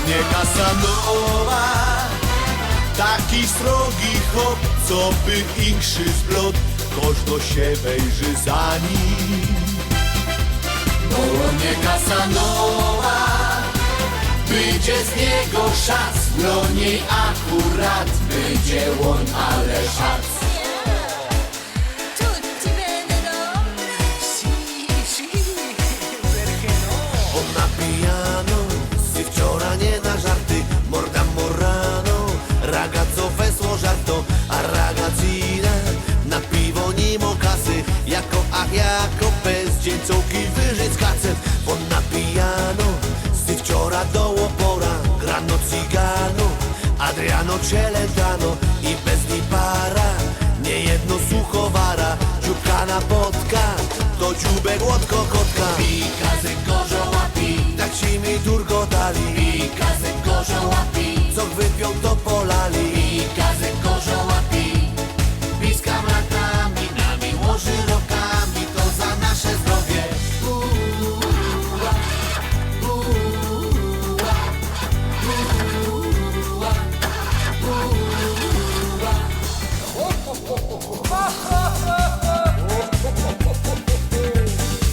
nie Kasanowa, taki srogi chłop, co by inkszy zblot, każdy się wejrzy za nim. Bo nie Kasanowa, będzie z niego szac, no niej akurat będzie on, ale szac. On na piano, si wczoraj nie na żarty, morda morano, ragazzo wesło żarto, a ragazzina na piwo nie ma kasy, jako ach, jako bez dzięcołki wyżej z kacem. On na piano, si wczoraj do opora, grano cigano, Adriano Celentano i bez ni para, nie jedno suchowara, dzióbka na podka, to dziubek łodko kotka. Pikazy gorzoła pi, tak ci mi turgotali. Pikazy gorzoła pi, co wypią to polali. Pikazy gorzoła pi, piska latami, nami łoży rokami, to za nasze zdrowie.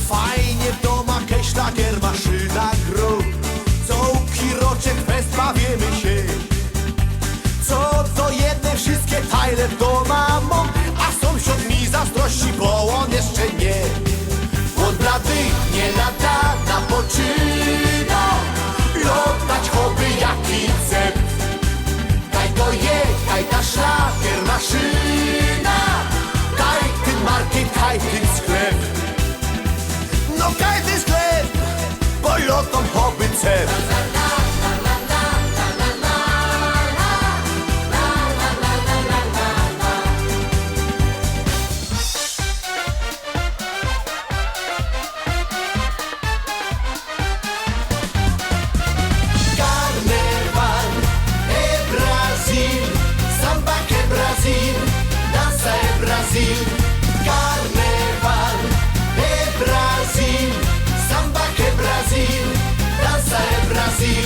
Fajnie w domach kejszlagier maszyna gru, cołki roczek fest bawimy się. Co do jedne wszystkie tajle w doma mam, a sąsiad mi zazdrości, bo on jeszcze nie. On blady nie lata, napoczyna, lotać choby jaki cep. Kaj to je, kaj ta szlagier maszyna, kaj ten market, kaj ten sklep. No kaj ten sklep, bo lotom choby cep. Carnaval é Brasil, samba que é Brasil, dança é Brasil.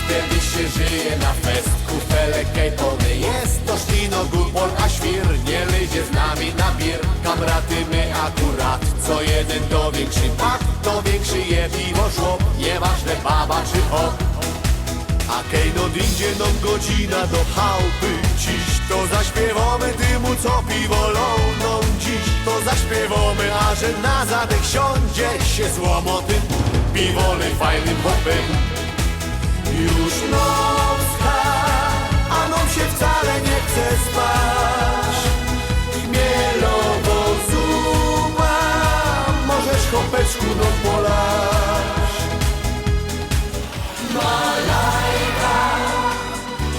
Wtedy się żyje na fest, kufelek kejpony, jest to szlino gubol, a świr nie lyzie z nami na bir. Kamraty my akurat, co jeden to większy pak, to większy je piwo żłop, nieważne baba czy hop. A kejno idzie nam godzina do chałupy, dziś to zaśpiewamy tymu, co piwo lądą. Dziś to zaśpiewamy, a że na zadek siądzie się z łomotym piwolem fajnym hopem. Już nocka, a nam się wcale nie chce spać. Chmielowo zuma, możesz chopeczku no polać. Malajka,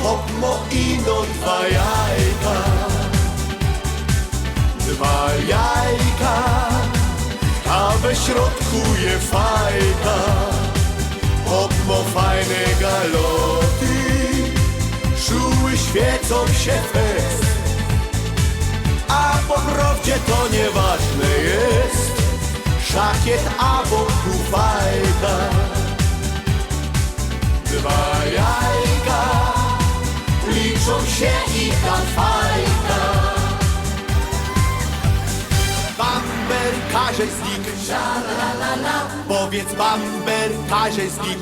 hop mo ino dwa jajka. Dwa jajka, a we środku je fajka. Hop mo fajne galoty, szuły świecą się fest. A po prawdzie to nieważne jest, szakiet albo kufajka. Dwa jajka, liczą się i ta fajka. Bamber, każe znik, powiedz bamber, każe znik.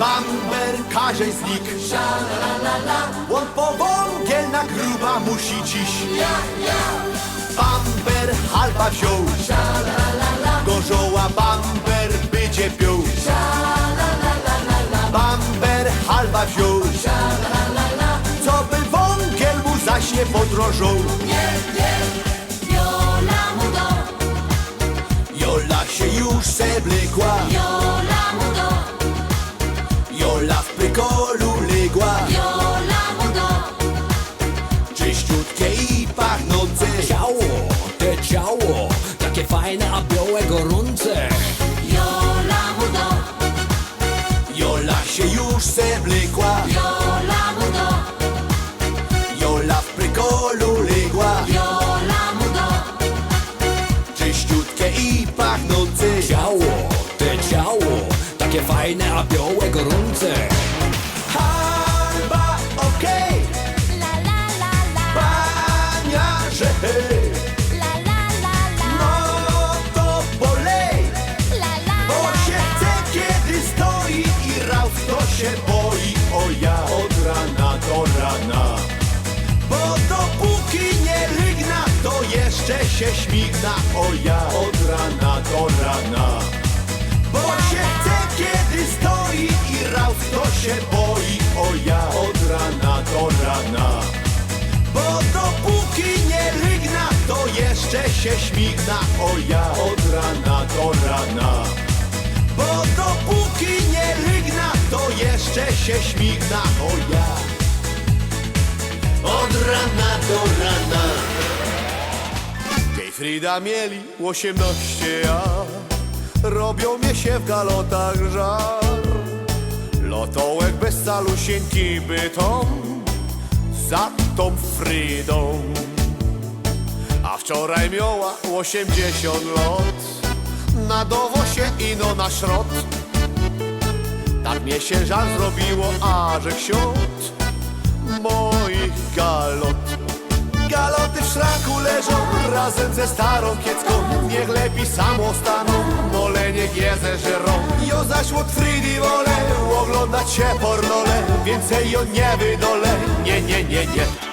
Bamber, każe znik. On powągiel na gruba musi dziś. Bamber halba wziął, gorzoła bamber będzie piął. Bamber halba wziął, co by wągiel mu zaś nie podrożą. Jola się już zeblekła, Jola mudo, Jola w prykolu legła. Jola mudo, Czyściutkie i pachnące Ciało, te ciało, takie fajne, a białe gorące. Jola mudo, Jola się se wlekła. Jola Mudo, Jola w prykolu legła. Jola Mudo, Czyściutkie i pachnące. Ciało, te ciało, takie fajne, a białe gorące. Halba okej, la la la la, bania, że hej. la la la la, No to polej, la la bo się chce, kiedy stoi i raus to się boi. O ja od rana do rana, bo dopóki nie lygna, to jeszcze się śmigna. O ja od rana do rana, bo się chce, kiedy stoi i raus to się boi. O ja od rana do rana, bo dopóki nie lygna, to jeszcze się śmigna. O ja od rana do rana, bo dopóki nie lygna, to jeszcze się śmigna. O ja od rana do rana. Frida mieli 18 lat, robią mnie się w galotach żar. Lotołek bez calusieńki bytom za tą Fridą. A wczoraj miała 80 lot, na dowosie ino na szrot. Tak mnie się żal zrobiło, a że ksiądz moich galot. Galoty w szranku leżą razem ze starą kiecką. Niech lepiej samo staną, mole niech je zeżerą. Jo zaś od Fridy wolę oglądać się pornole, więcej ją nie wydolę. Nie, nie, nie, nie.